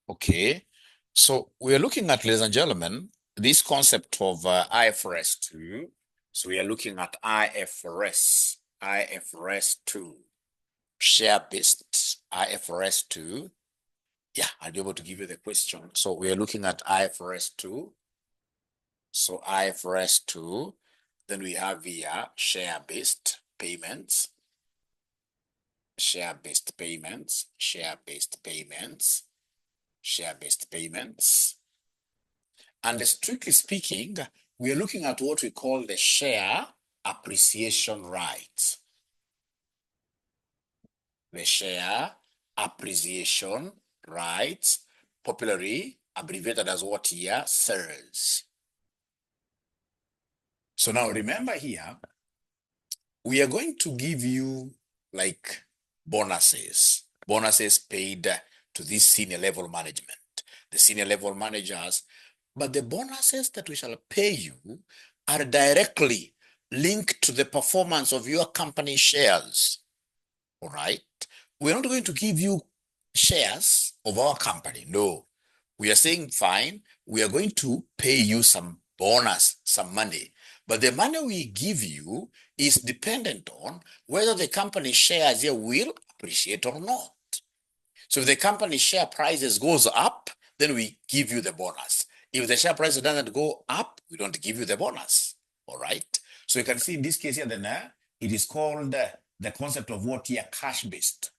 Okay. So we're looking at, ladies and gentlemen, this concept of IFRS 2. So we are looking at IFRS 2, share-based IFRS 2. Yeah, I'll be able to give you the question. So we are looking at IFRS 2. So IFRS 2, then we have here share-based payments, share-based payments, share-based payments, share-based payments. And strictly speaking, we are looking at what we call the share appreciation rights. The share appreciation rights, popularly abbreviated as what here? SARS. So now remember here, we are going to give you like bonuses paid to this senior level management, the senior level managers. But the bonuses that we shall pay you are directly linked to the performance of your company shares. All right. We're not going to give you shares of our company. No. We are saying, fine, we are going to pay you some bonus, some money. But the money we give you is dependent on whether the company shares here will appreciate or not. So if the company share prices goes up, then we give you the bonus. If the share price doesn't go up, we don't give you the bonus. All right. So you can see in this case here, then it is called the concept of what here, cash-based.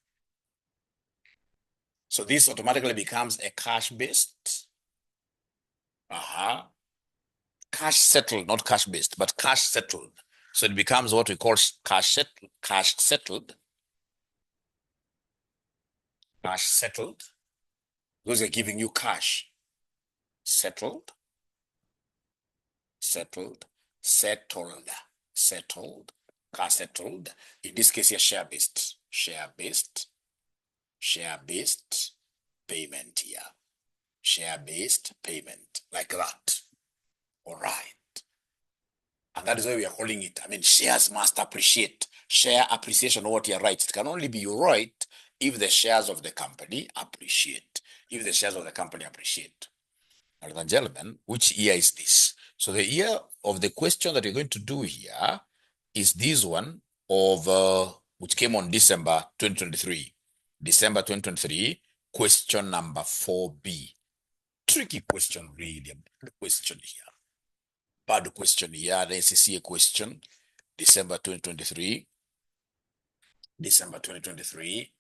So this automatically becomes a cash-based. Cash settled, not cash-based, but cash settled. So it becomes what we call cash settled. Cash settled. Cash settled. Because they're giving you cash. Settled. Settled. Settled. Settled. Cash settled. In this case, here, share-based. Share-based. Share-based payment here. Share-based payment. Like that. All right. And that is why we are calling it. I mean, shares must appreciate. Share appreciation of what you're right. It can only be right if the shares of the company appreciate. If the shares of the company appreciate. Ladies and gentlemen, which year is this? So the year of the question that you're going to do here is this one of which came on December 2023. December 2023, question number 4b. Tricky question, really. Bad question here. Bad question here. The NCCA question, December 2023. December 2023.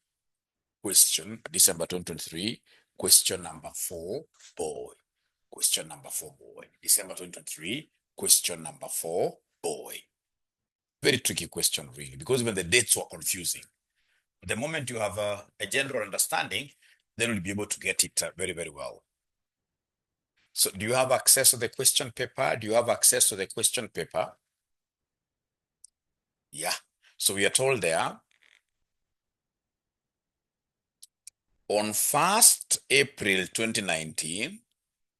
Question, December 2023. Question number 4, boy. Question number 4, boy. December 2023. Question number 4, boy. Very tricky question, really, because even the dates were confusing. The moment you have a general understanding, then you'll be able to get it very, very well. So do you have access to the question paper? Do you have access to the question paper? Yeah. So we are told there, on 1st April 2019,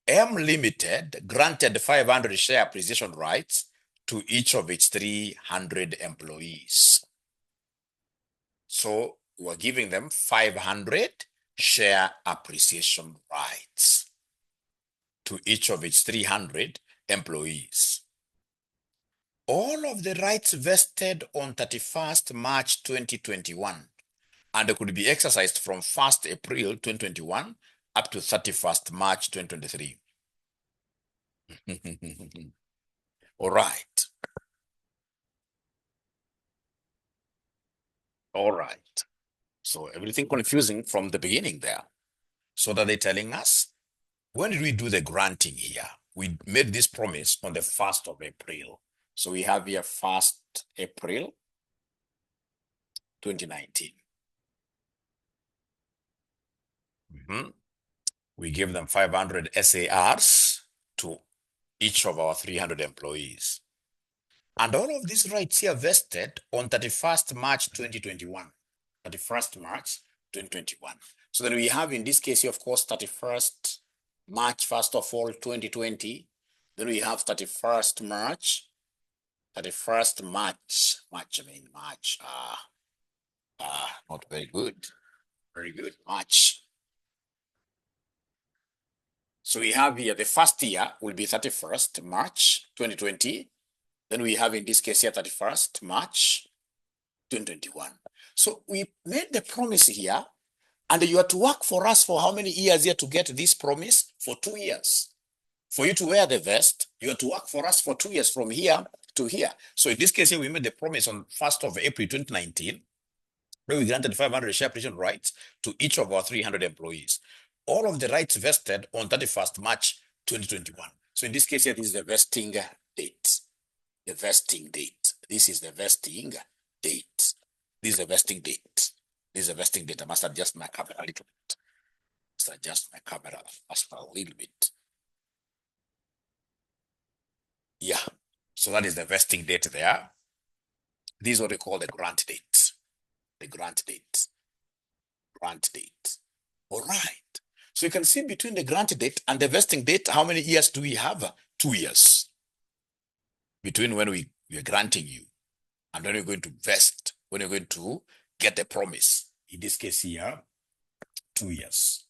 M Limited granted 500 share appreciation rights to each of its 300 employees. So we're giving them 500 share appreciation rights to each of its 300 employees. All of the rights vested on 31st March 2021 and could be exercised from 1st April 2021 up to 31st March 2023. All right. All right. So everything confusing from the beginning there. So that they're telling us, when did we do the granting here? We made this promise on the 1st of April. So we have here 1st April 2019. We gave them 500 SARs to each of our 300 employees. And all of these rights here vested on 31st March 2021. 31st March 2021. So then we have in this case here, of course, 31st March, first of all, 2020. Then we have 31st March. 31st March. March. Not very good. Very good. March. So we have here the first year will be 31st March 2020. Then we have in this case here 31st March 2021. So we made the promise here, and you are to work for us for how many years here to get this promise? For 2 years. For you to wear the vest, you have to work for us for 2 years from here to here. So in this case here, we made the promise on 1st of April 2019, where we granted 500 share appreciation rights to each of our 300 employees. All of the rights vested on 31st March 2021. So in this case here, this is the vesting date. The vesting date. This is the vesting date. This is the vesting date. This is the vesting date. I must adjust my camera a little bit. Must adjust my camera just a little bit. Yeah. So that is the vesting date there. This is what we call the grant date. The grant date. Grant date. All right. So you can see between the grant date and the vesting date, how many years do we have? 2 years. Between when we are granting you and when you're going to vest, when you're going to get the promise. In this case here, 2 years.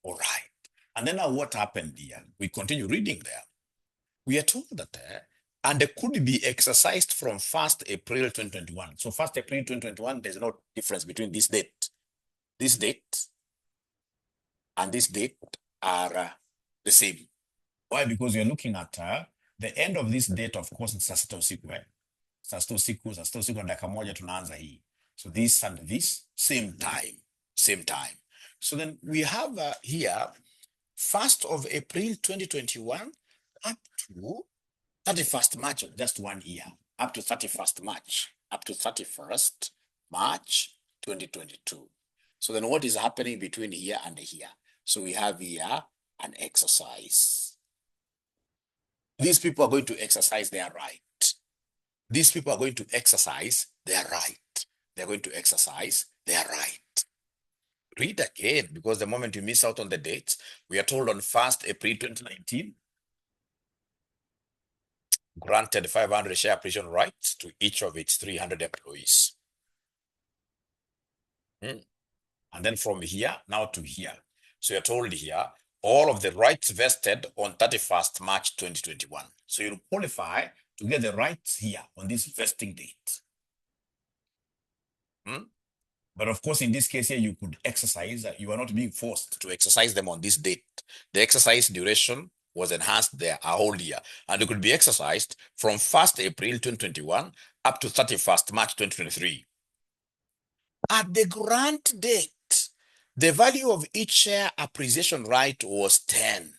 All right. And then now what happened here? We continue reading there. We are told that and it could be exercised from 1st April 2021. So 1st April 2021, there's no difference between this date and this date are the same. Why? Because you're looking at the end of this date, of course, it's saa sita usiku. Saa sita usiku dakika moja tunaanza hii. So this and this, same time. So then we have here 1st of April 2021 up to 31st March, just 1 year, up to 31st March 2022. So then what is happening between here and here? So we have here an exercise. These people are going to exercise their right. These people are going to exercise their right. They're going to exercise their right. Read again, because the moment you miss out on the dates, we are told on 1st April 2019, granted 500 share appreciation rights to each of its 300 employees. And then from here, now to here. So you're told here, all of the rights vested on 31st March 2021. So you'll qualify to get the rights here on this vesting date. But of course, in this case here, you could exercise, you are not being forced to exercise them on this date. The exercise duration was enhanced there a whole year, and it could be exercised from 1st April 2021 up to 31st March 2023. At the grant date, the value of each share appreciation right was 10,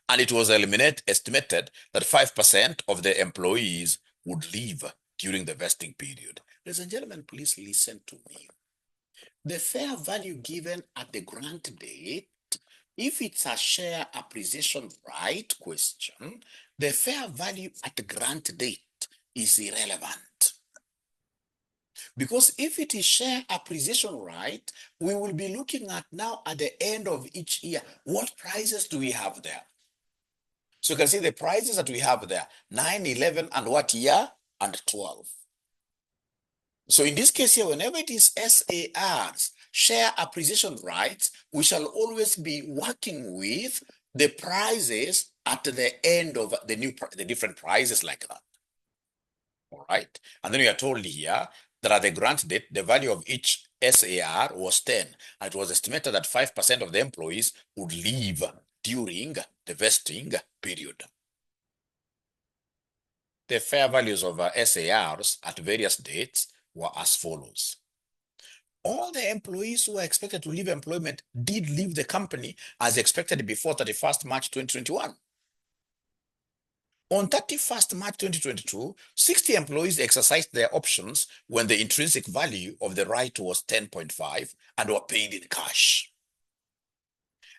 and it was estimated that 5% of the employees would leave during the vesting period. Ladies and gentlemen, please listen to me. The fair value given at the grant date, if it's a share appreciation right question, the fair value at the grant date is irrelevant. Because if it is share appreciation right, we will be looking at now at the end of each year, what prices do we have there? So you can see the prices that we have there, 9, 11, and what year? And 12. So in this case here, whenever it is SARs, share appreciation rights, we shall always be working with the prices at the end of the different prices like that. All right. And then we are told here that at the grant date, the value of each SAR was 10. And it was estimated that 5% of the employees would leave during the vesting period. The fair values of SARs at various dates were as follows. All the employees who were expected to leave employment did leave the company as expected before 31st March 2021. On 31st March 2022, 60 employees exercised their options when the intrinsic value of the right was 10.5 and were paid in cash.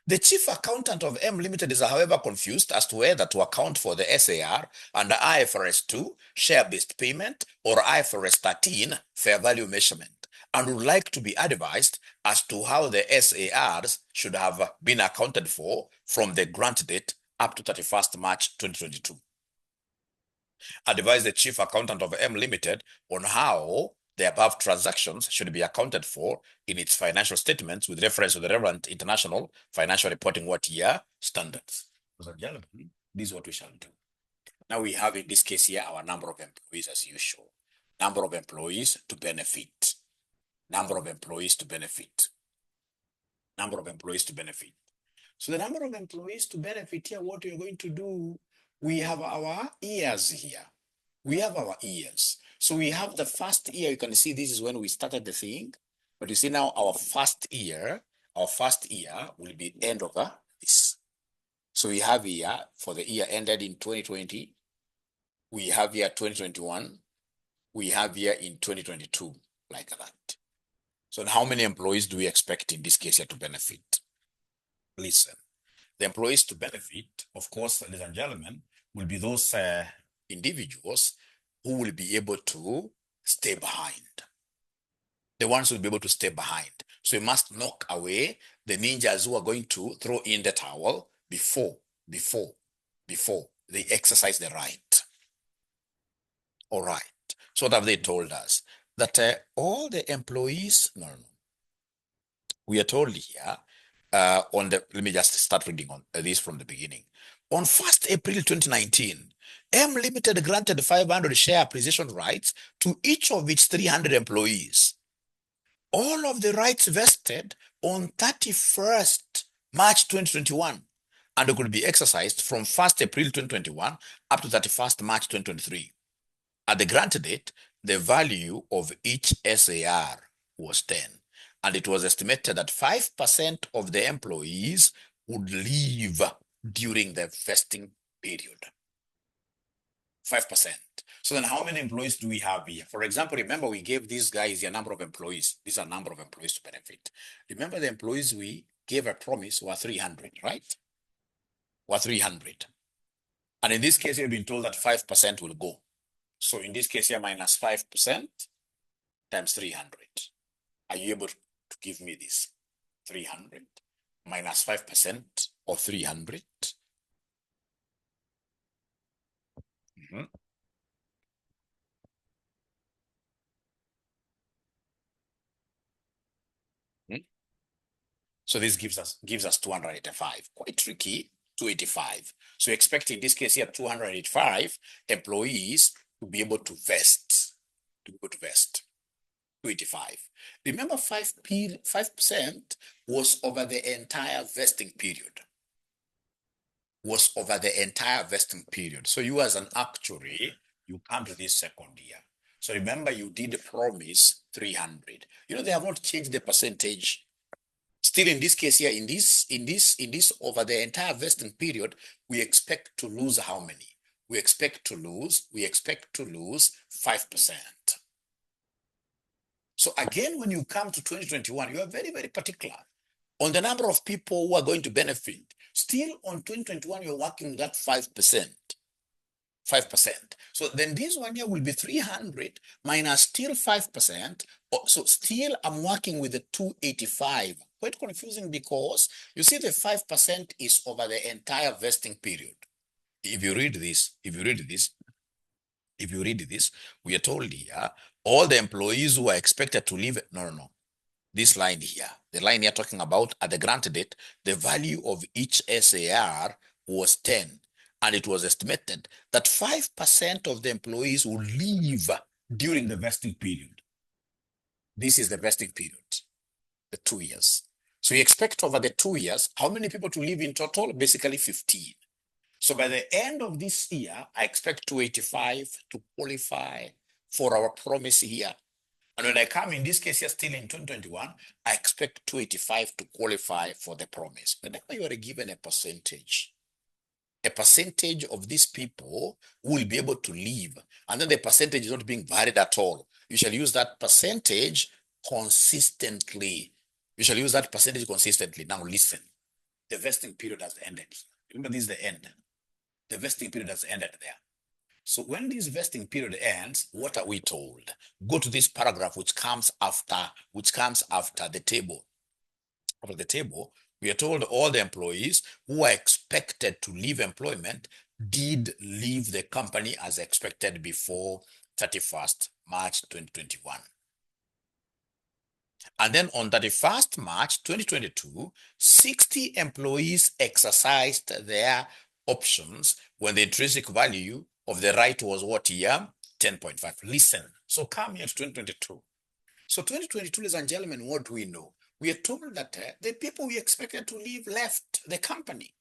The chief accountant of M Limited is, however, confused as to whether to account for the SAR under IFRS 2, share-based payment, or IFRS 13, fair value measurement, and would like to be advised as to how the SARs should have been accounted for from the grant date up to 31st March 2022. Advise the chief accountant of M Limited on how The above transactions should be accounted for in its financial statements with reference to the relevant international financial reporting year standards. Ladies and gentlemen, this is what we shall do. Now we have in this case here our number of employees as usual. Number of employees to benefit. Number of employees to benefit. Number of employees to benefit. So the number of employees to benefit here, what we're going to do, we have our years here. We have our years. So we have the first year, you can see this is when we started the thing, but you see now our first year will be end of this. So we have here for the year ended in 2020, we have here 2021, we have here in 2022, like that. So how many employees do we expect in this case here to benefit? Listen, the employees to benefit, of course, ladies and gentlemen, will be those individuals who will be able to stay behind. The ones who will be able to stay behind. So you must knock away the ninjas who are going to throw in the towel before they exercise the right. All right. So what have they told us? That all the employees, we are told here let me just start reading on this from the beginning. On 1st April 2019, M Limited granted 500 share appreciation rights to each of its 300 employees. All of the rights vested on 31st March 2021 and could be exercised from 1st April 2021 up to 31st March 2023. At the grant date, the value of each SAR was 10, and it was estimated that 5% of the employees would leave during the vesting period. 5%. So then how many employees do we have here? For example, remember we gave these guys a number of employees. These are number of employees to benefit. Remember the employees we gave a promise were 300, right? Were 300. And in this case, you've been told that 5% will go. So in this case here, minus 5% times 300. Are you able to give me this? 300 minus 5% of 300. So this gives us 285. Quite tricky, 285. So expect in this case here 285 employees to be able to vest. 285. Remember 5% was over the entire vesting period. So you as an actuary, you come to this second year. So remember you did promise 300. They have not changed the percentage. Still in this case here, in this over the entire vesting period, we expect to lose how many? We expect to lose 5%. So again, when you come to 2021, you are very, very particular on the number of people who are going to benefit. Still on 2021, you're working that 5%. 5%. So then this one here will be 300 minus still 5%. So still I'm working with the 285. Quite confusing because you see the 5% is over the entire vesting period. If you read this, we are told here, all the employees who are expected to leave, no. This line here, the line here talking about at the grant date, the value of each SAR was 10. And it was estimated that 5% of the employees will leave during the vesting period. This is the vesting period, the 2 years. So you expect over the 2 years, how many people to leave in total? Basically 15. So by the end of this year, I expect 285 to qualify for our promise here. And when I come in this case here, still in 2021, I expect 285 to qualify for the promise. But now you are given a percentage. A percentage of these people who will be able to leave. And then the percentage is not being varied at all. You shall use that percentage consistently. Now listen, the vesting period has ended. Remember, this is the end. The vesting period has ended there. So when this vesting period ends, what are we told? Go to this paragraph which comes after the table. After the table, we are told all the employees who are expected to leave employment did leave the company as expected before 31st March 2021. And then on 31st March 2022, 60 employees exercised their options when the intrinsic value of the right was what year? 10.5. Listen, so come here to 2022. So 2022, ladies and gentlemen, what do we know? We are told that the people we expected to leave left the company.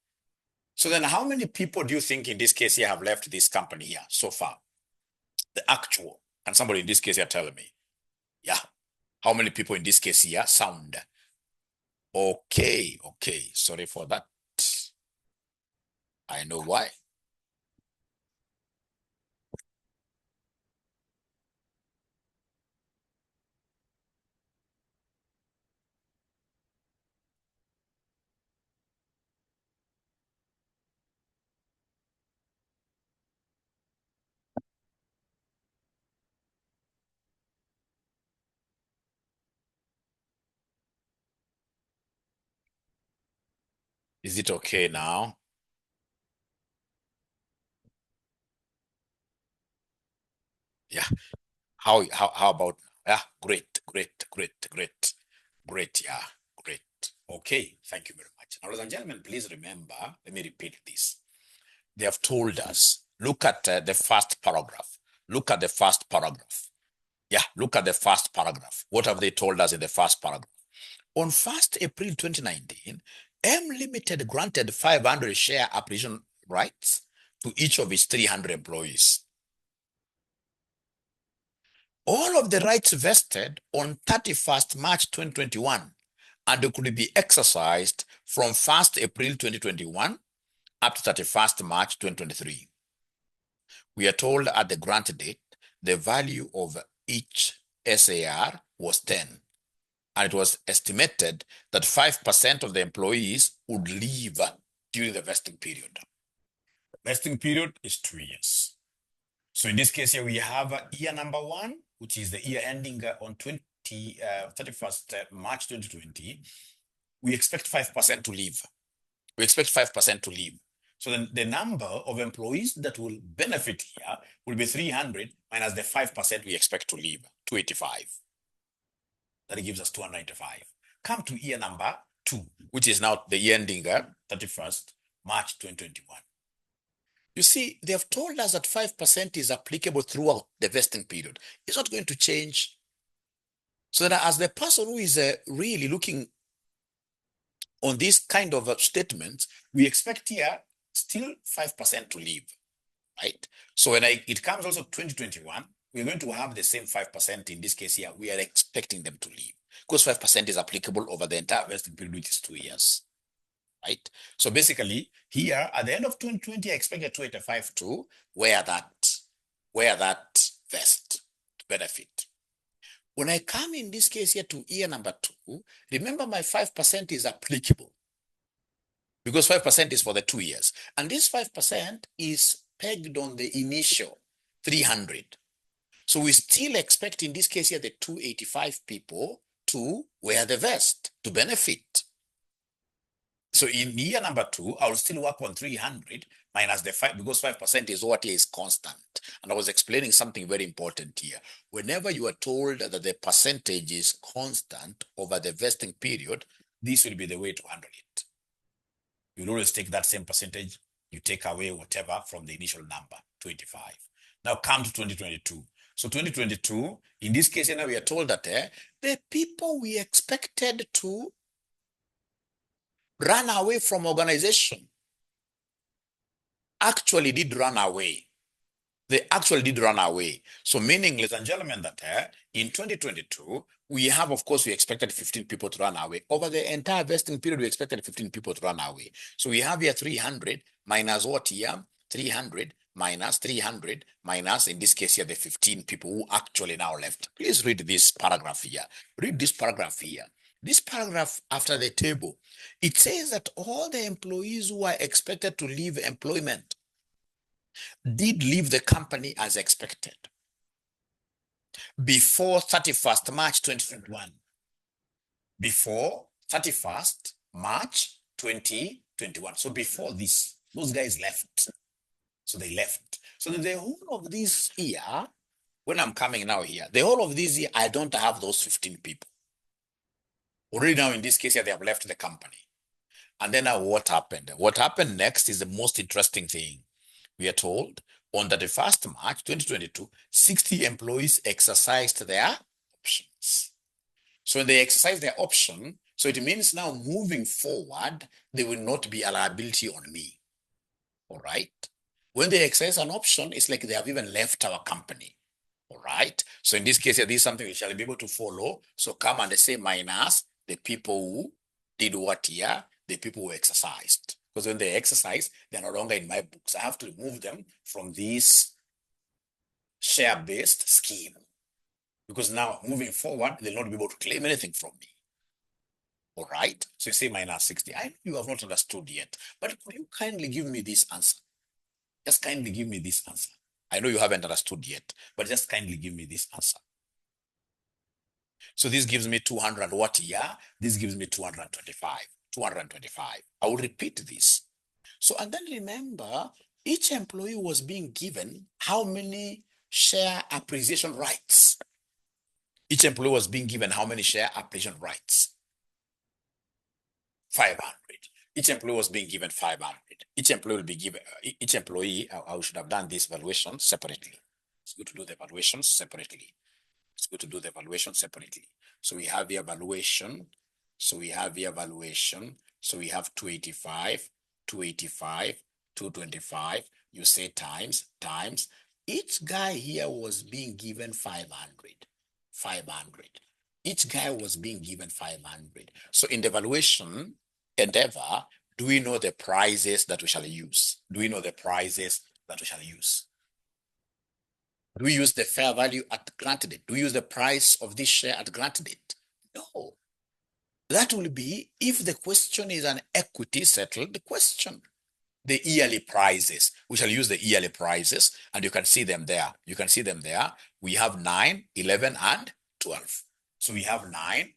So then how many people do you think in this case here have left this company here so far? The actual. Can somebody in this case here tell me? Yeah. How many people in this case here? Sound. Okay. Sorry for that. I know why. Is it okay now? Yeah. How about, yeah, great. Yeah, great. Okay, thank you very much. Now, ladies and gentlemen, please remember, let me repeat this. They have told us, look at the first paragraph. Look at the first paragraph. Yeah, look at the first paragraph. What have they told us in the first paragraph? On 1st April 2019, M Limited granted 500 share appreciation rights to each of its 300 employees. All of the rights vested on 31st March 2021 and could be exercised from 1st April 2021 up to 31st March 2023. We are told at the grant date, the value of each SAR was 10. And it was estimated that 5% of the employees would leave during the vesting period. The vesting period is 2 years. So in this case here, we have year number 1, which is the year ending on 31st March 2020. We expect 5% to leave. So then the number of employees that will benefit here will be 300 minus the 5% we expect to leave, 285. That gives us 295. Come to year number 2, which is now the year ending 31st March 2021. You see, they have told us that 5% is applicable throughout the vesting period. It's not going to change. So that as the person who is really looking on this kind of statements, we expect here still 5% to leave, right? So when it comes also 2021, we're going to have the same 5% in this case here. We are expecting them to leave because 5% is applicable over the entire vesting period, which is 2 years, right? So basically here at the end of 2020, I expect a 285 to where that vest to benefit. When I come in this case here to year number 2, remember my 5% is applicable because 5% is for the 2 years. And this 5% is pegged on the initial 300. So we still expect in this case here the 285 people to wear the vest to benefit. So in year number 2, I will still work on 300 minus the 5 because 5% is what is constant. And I was explaining something very important here. Whenever you are told that the percentage is constant over the vesting period, this will be the way to handle it. You'll always take that same percentage, you take away whatever from the initial number, 25. Now come to 2022. So 2022, in this case, now we are told that the people we expected to run away from organization actually did run away. They actually did run away. So meaning, ladies and gentlemen, that in 2022, we have, of course, we expected 15 people to run away. Over the entire vesting period, we expected 15 people to run away. So we have here 300 minus what here? 300 minus 300 minus, in this case here, the 15 people who actually now left. Please read this paragraph here. Read this paragraph here. This paragraph after the table, it says that all the employees who are expected to leave employment did leave the company as expected before 31st March 2021. Before 31st March 2021. So before this, those guys left. So they left. So the whole of this year, when I'm coming now here, the whole of this year, I don't have those 15 people. Already now in this case here, they have left the company. And then now what happened? What happened next is the most interesting thing. We are told on the 1st March 2022, 60 employees exercised their options. So when they exercise their option, so it means now moving forward, there will not be a liability on me. All right. When they exercise an option, it's like they have even left our company. All right. So in this case, this is something we shall be able to follow. So come and say minus the people who did what here, the people who exercised. Because when they exercise, they're no longer in my books. I have to remove them from this share-based scheme. Because now moving forward, they'll not be able to claim anything from me. All right. So you say minus 60. I know you have not understood yet, but could you kindly give me this answer? Just kindly give me this answer. I know you haven't understood yet, but just kindly give me this answer. So this gives me 200 what year? This gives me 225. 225. I will repeat this. So, and then remember, each employee was being given how many share appreciation rights? Each employee was being given how many share appreciation rights? 500. Each employee was being given 500. Each employee will be given, each employee, I should have done this valuation separately. It's good to do the valuations separately. It's good to do the valuation separately. So we have the evaluation. So we have the evaluation. So we have 285, 285, 225. You say times. Each guy here was being given 500. 500. Each guy was being given 500. So in the valuation endeavor, do we know the prices that we shall use? Do we know the prices that we shall use? Do we use the fair value at granted date? Do we use the price of this share at granted date? No. That will be if the question is an equity settled question. The yearly prices. We shall use the yearly prices, and you can see them there. You can see them there. We have 9, 11, and 12. So we have 9,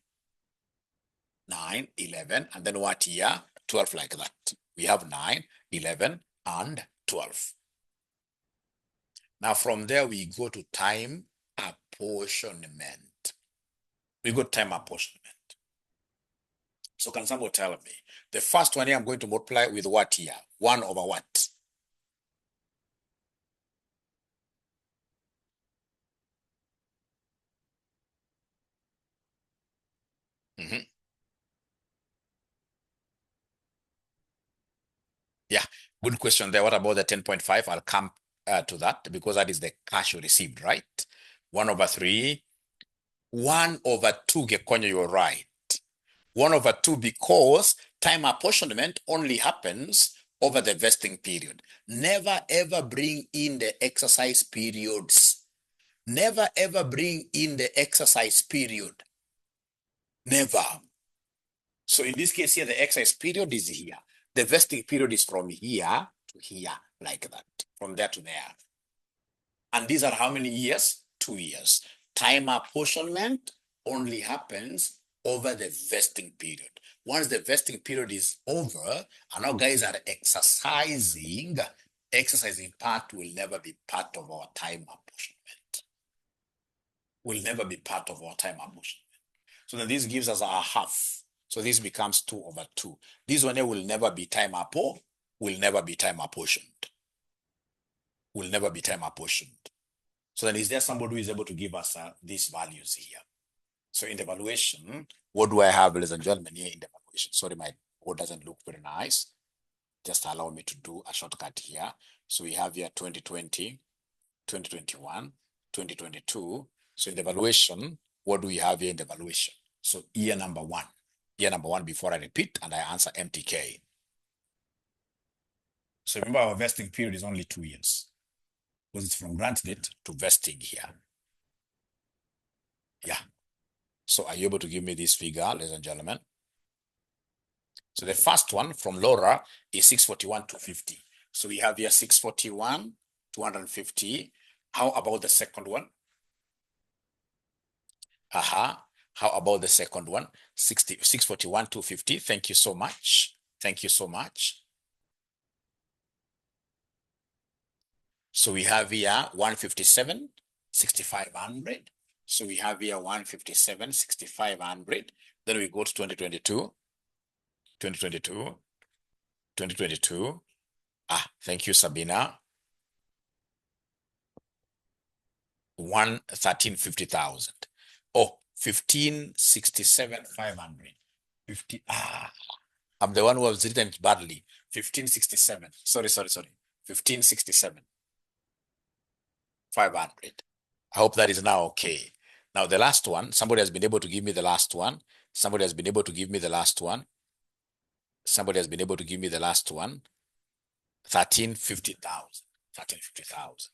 11, and then what year? 12 like that. We have 9, 11, and 12. Now from there, we go to time apportionment. We go to time apportionment. So can someone tell me, the first one here I'm going to multiply with what here? 1 over what? Yeah, good question there. What about the 10.5? I'll come to that because that is the cash you received, right? 1 over 3. 1 over 2, Gekonyo, you're right. 1 over 2 because time apportionment only happens over the vesting period. Never ever bring in the exercise periods. Never ever bring in the exercise period. Never. So in this case here, the exercise period is here. The vesting period is from here to here, like that, from there to there. And these are how many years? 2 years. Time apportionment only happens over the vesting period. Once the vesting period is over, and now guys are exercising part will never be part of our time apportionment. Will never be part of our time apportionment. So then this gives us our half. So this becomes 2 over 2. This one here will never be time apportioned. Will never be time apportioned. Will never be time apportioned. So then is there somebody who is able to give us these values here? So in the valuation, what do I have, ladies and gentlemen, here in the valuation? Sorry, my board doesn't look very nice. Just allow me to do a shortcut here. So we have here 2020, 2021, 2022. So in the valuation, what do we have here in the valuation? So year number 1. Year number 1 before I repeat and I answer MTK. So remember our vesting period is only 2 years. Because it's from grant date to vesting here. Yeah. So are you able to give me this figure, ladies and gentlemen? So the first one from Laura is 641, 250. So we have here 641, 250. How about the second one? How about the second one? 641, 250. Thank you so much. Thank you so much. So we have here 157, 6,500. So we have here 157, 6,500. Then we go to 2022, 2022, 2022. Thank you, Sabina. 1350,000. Oh, 1567,500. 50. I'm the one who has written it badly. 1567. Sorry. 1567. 500. I hope that is now okay. Now the last one, somebody has been able to give me the last one. Somebody has been able to give me the last one. Somebody has been able to give me the last one. 1350,000. 1350,000.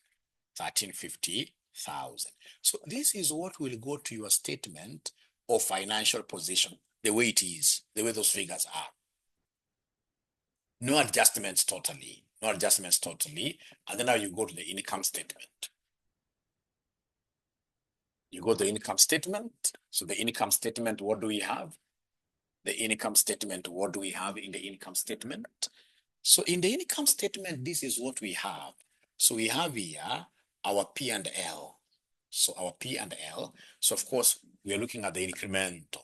1350,000. So this is what will go to your statement of financial position, the way it is, the way those figures are. No adjustments totally. No adjustments totally. And then now you go to the income statement. You go to the income statement. So the income statement, what do we have? The income statement, what do we have in the income statement? So in the income statement, this is what we have. So we have here our P&L. So our P&L. So of course, we are looking at the incremental.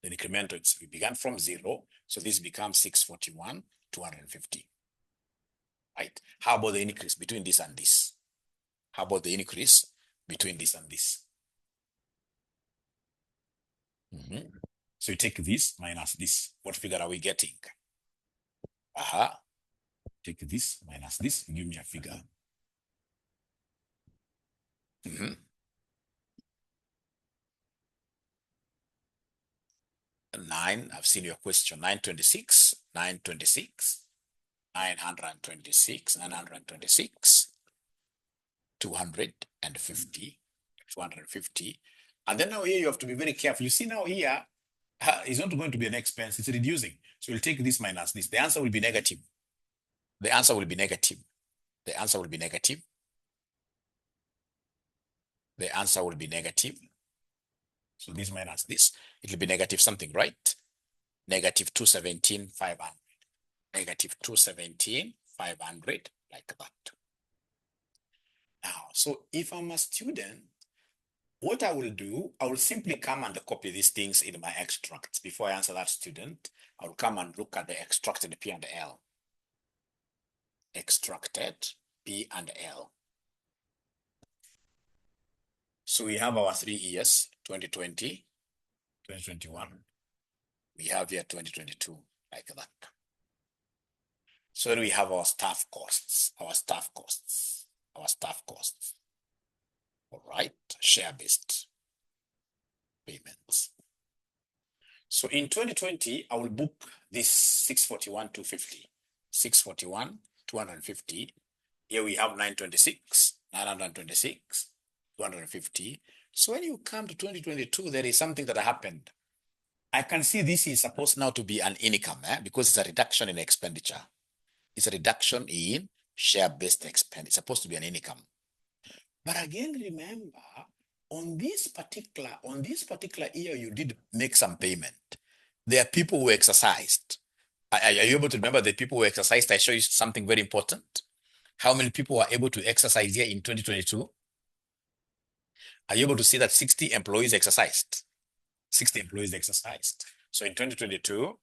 The incremental, we began from 0. So this becomes 641, 250. Right? How about the increase between this and this? How about the increase between this and this? So you take this minus this. What figure are we getting? Take this minus this, give me a figure. 9, I've seen your question. 926, 926, 926, 926, 250, 250. And then now here you have to be very careful. You see now here, it's not going to be an expense, it's reducing. So we'll take this minus this. The answer will be negative. The answer will be negative. The answer will be negative. The answer will be negative. So this minus this, it will be negative something, right? Negative 217,500. Negative 217,500, like that. Now, so if I'm a student, what I will do, I will simply come and copy these things in my extracts. Before I answer that student, I will come and look at the extracted P&L. Extracted P&L. So we have our 3 years, 2020, 2021. We have here 2022, like that. So then we have our staff costs, All right, share-based payments. So in 2020, I will book this 641, 250, 641, 250. Here we have 926, 926, 250. So when you come to 2022, there is something that happened. I can see this is supposed now to be an income, because it's a reduction in expenditure. It's a reduction in share-based expense. It's supposed to be an income. But again, remember, on this particular year, you did make some payment. There are people who exercised. Are you able to remember the people who exercised? I show you something very important. How many people were able to exercise here in 2022? Are you able to see that 60 employees exercised? 60 employees exercised. So in 2022,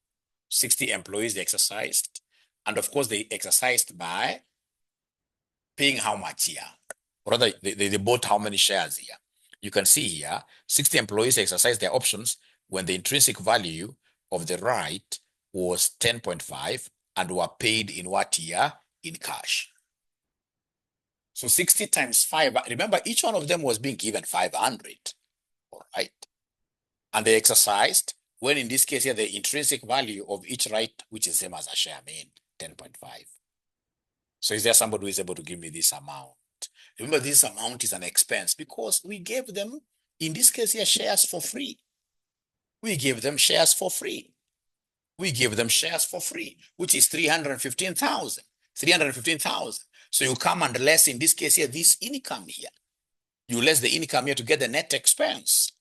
60 employees exercised. And of course, they exercised by paying how much here? Or rather, they bought how many shares here? You can see here, 60 employees exercised their options when the intrinsic value of the right was 10.5 and were paid in what year? In cash. So 60 times 5, remember each one of them was being given 500, all right? And they exercised, when in this case here, the intrinsic value of each right, which is same as a share, mean 10.5. So is there somebody who is able to give me this amount? Remember, this amount is an expense because we gave them, in this case here, shares for free. We gave them shares for free. We gave them shares for free, which is 315,000. 315,000. So you come and less, in this case here, this income here. You less the income here to get the net expense.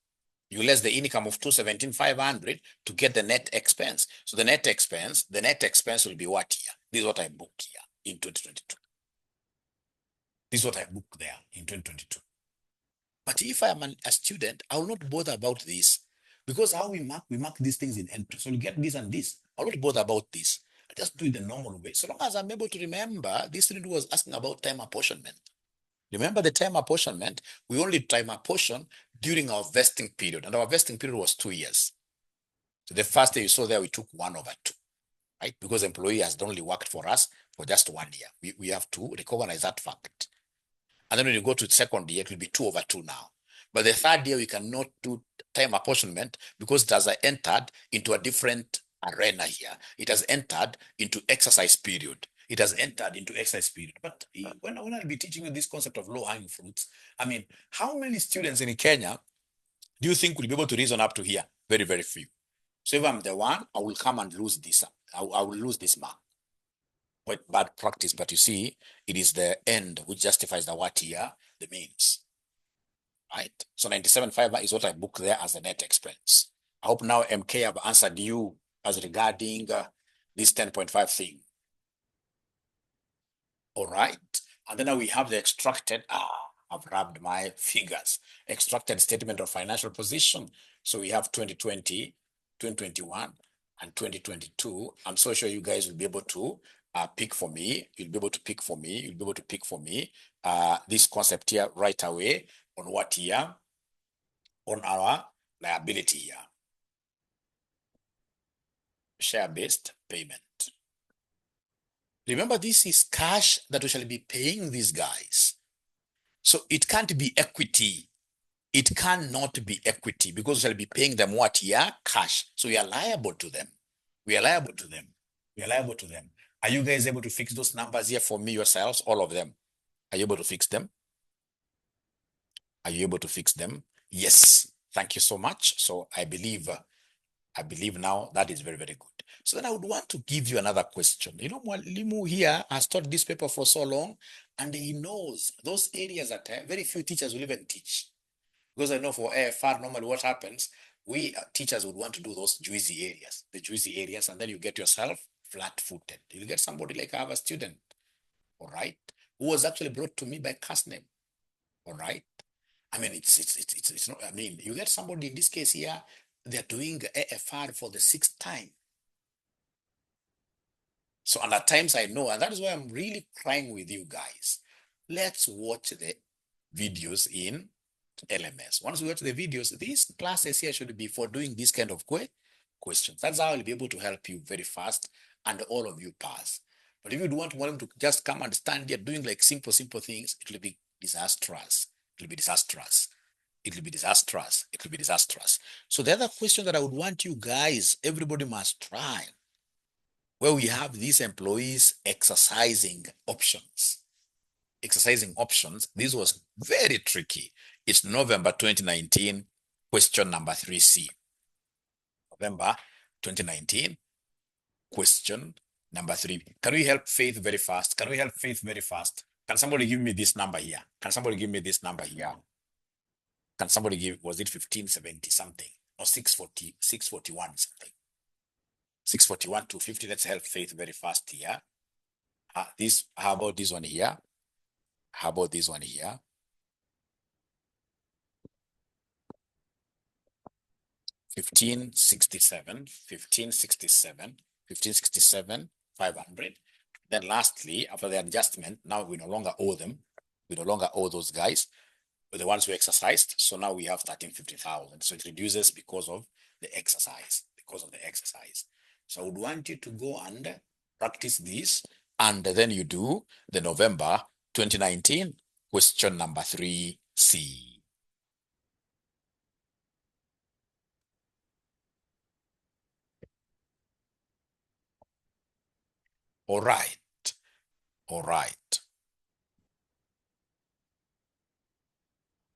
You less the income of 217,500 to get the net expense. So the net expense will be what here? This is what I booked here in 2022. This is what I booked there in 2022. But if I'm a student, I will not bother about this Because how we mark these things in entry. So you get this and this. I'm not bothered about this. I just do it the normal way. So long as I'm able to remember, this student was asking about time apportionment. Remember the time apportionment, we only time apportion during our vesting period, and our vesting period was 2 years. So the first day you saw there, we took 1/2, right? Because the employee has only worked for us for just 1 year. We have to recognize that fact. And then when you go to the second year, it will be 2/2 now. But the third year, we cannot do time apportionment because it has entered into a different arena here. It has entered into exercise period. It has entered into exercise period. But when I'll be teaching you this concept of low-hanging fruits, I mean, how many students in Kenya do you think will be able to reason up to here? Very, very few. So if I'm the one, I will come and lose this. I will lose this mark. But bad practice. But you see, it is the end which justifies the what here, the means. Right? So 97.5 is what I booked there as the net expense. I hope now MK have answered you as regarding this 10.5 thing. All right. And then now we have the extracted, I've rubbed my fingers, extracted statement of financial position. So we have 2020, 2021, and 2022. I'm so sure you guys will be able to pick for me. You'll be able to pick for me. You'll be able to pick for me this concept here right away on what year? On our liability here. Share-based payment. Remember, this is cash that we shall be paying these guys. So it can't be equity. It cannot be equity because we shall be paying them what here? Cash. So we are liable to them. We are liable to them. We are liable to them. Are you guys able to fix those numbers here for me yourselves? All of them. Are you able to fix them? Are you able to fix them? Yes. Thank you so much. So I believe now that is very, very good. So then I would want to give you another question. You know, Mwalimu here has taught this paper for so long, and he knows those areas that very few teachers will even teach. Because I know for AFR, normally what happens, we teachers would want to do those juicy areas, the juicy areas, and then you get yourself flat-footed. You get somebody like I have a student, all right, who was actually brought to me by cast name, all right. I mean, it's not, I mean, you get somebody in this case here, they're doing AFR for the 6th time. So, and at times I know, and that is why I'm really crying with you guys. Let's watch the videos in LMS. Once we watch the videos, these classes here should be for doing this kind of questions. That's how I'll be able to help you very fast and all of you pass. But if you want them to just come and stand here doing like simple things, it will be disastrous. It will be disastrous. It will be disastrous. It will be disastrous. So the other question that I would want you guys, everybody must try, where we have these employees exercising options. Exercising options. This was very tricky. It's November 2019, question number 3C. November 2019, question number 3. Can we help Faith very fast? Can we help Faith very fast? Can somebody give me this number here? Can somebody give me this number here? Can somebody give, was it 1570 something? Or 640, 641 something? 641 to 50. Let's help Faith very fast here. How about this one here? How about this one here? 1567, 500. Then lastly, after the adjustment, now we no longer owe them. We no longer owe those guys, the ones who exercised. So now we have 1350,000. So it reduces because of the exercise, So I would want you to go and practice this, and then you do the November 2019 question number 3C. All right.